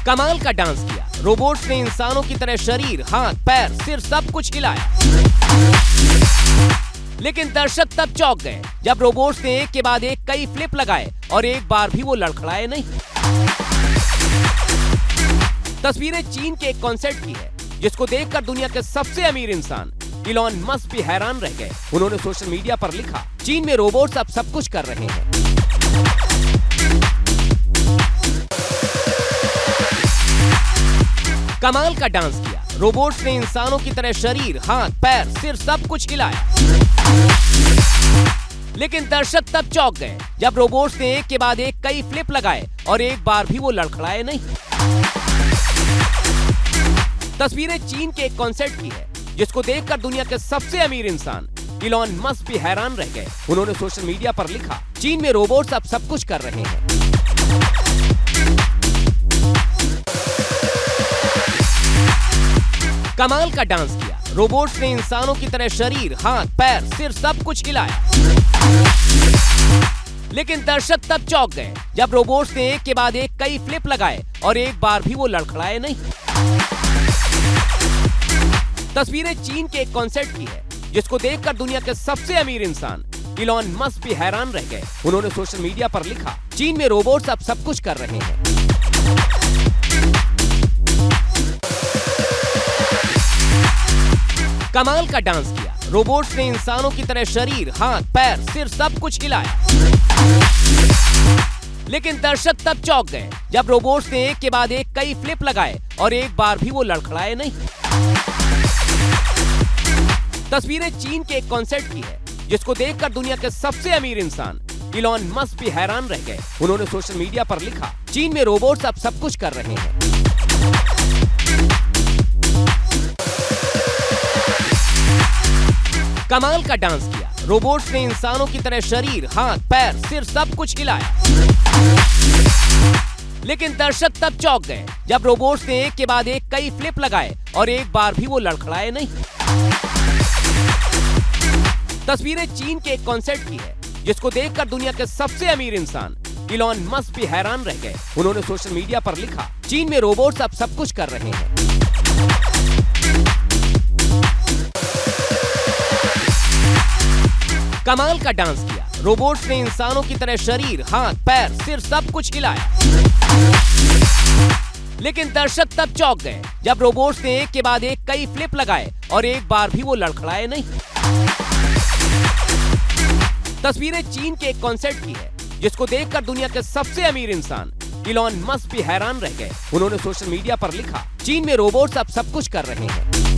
कमाल का डांस किया। रोबोट्स ने इंसानों की तरह शरीर, हाथ, पैर, सिर सब कुछ हिलाया। लेकिन दर्शक तब चौंक गए जब रोबोट्स ने एक के बाद एक कई फ्लिप लगाए और एक बार भी वो लड़खड़ाए नहीं। तस्वीरें चीन के एक कॉन्सर्ट की है, जिसको देखकर दुनिया के सबसे अमीर इंसान इलॉन मस्क भी हैरान रह गए। उन्होंने सोशल मीडिया पर लिखा, चीन में रोबोट्स अब सब कुछ कर रहे हैं। कमाल का डांस किया। रोबोट्स ने इंसानों की तरह शरीर, हाथ, पैर, सिर सब कुछ हिलाया। लेकिन दर्शक तब चौंक गए जब रोबोट्स ने एक के बाद एक कई फ्लिप लगाए और एक बार भी वो लड़खड़ाए नहीं। तस्वीरें चीन के एक कॉन्सर्ट की है, जिसको देखकर दुनिया के सबसे अमीर इंसान इलॉन मस्क भी हैरान रह गए। उन्होंने सोशल मीडिया पर लिखा, चीन में रोबोट्स अब सब कुछ कर रहे हैं। कमाल का डांस किया। रोबोट्स ने इंसानों की तरह शरीर, हाथ, पैर, सिर सब कुछ हिलाया। लेकिन दर्शक तब चौंक गए जब रोबोट्स ने एक के बाद एक कई फ्लिप लगाए और एक बार भी वो लड़खड़ाए नहीं। तस्वीरें चीन के एक कॉन्सर्ट की है, जिसको देखकर दुनिया के सबसे अमीर इंसान इलॉन मस्क भी हैरान रह गए। उन्होंने सोशल मीडिया पर लिखा, चीन में रोबोट्स अब सब कुछ कर रहे हैं। कमाल का डांस किया। रोबोट्स ने इंसानों की तरह शरीर, हाथ, पैर, सिर सब कुछ हिलाया। लेकिन दर्शक तब चौंक गए जब रोबोट्स ने एक के बाद एक कई फ्लिप लगाए और एक बार भी वो लड़खड़ाए नहीं। तस्वीरें चीन के एक कॉन्सर्ट की है, जिसको देखकर दुनिया के सबसे अमीर इंसान इलॉन मस्क भी हैरान रह गए। उन्होंने सोशल मीडिया पर लिखा, चीन में रोबोट्स अब सब कुछ कर रहे हैं। कमाल का डांस किया। रोबोट्स ने इंसानों की तरह शरीर, हाथ, पैर, सिर सब कुछ हिलाया। लेकिन दर्शक तब चौंक गए जब रोबोट्स ने एक के बाद एक कई फ्लिप लगाए और एक बार भी वो लड़खड़ाए नहीं। तस्वीरें चीन के एक कॉन्सर्ट की है, जिसको देखकर दुनिया के सबसे अमीर इंसान इलॉन मस्क भी हैरान रह गए। उन्होंने सोशल मीडिया पर लिखा, चीन में रोबोट्स अब सब कुछ कर रहे हैं। कमाल का डांस किया। रोबोट्स ने इंसानों की तरह शरीर, हाथ, पैर, सिर सब कुछ हिलाया। लेकिन दर्शक तब चौंक गए जब रोबोट्स ने एक के बाद एक कई फ्लिप लगाए और एक बार भी वो लड़खड़ाए नहीं। तस्वीरें चीन के एक कॉन्सर्ट की है, जिसको देखकर दुनिया के सबसे अमीर इंसान इलॉन मस्क भी हैरान रह गए। उन्होंने सोशल मीडिया पर लिखा, चीन में रोबोट्स अब सब कुछ कर रहे हैं।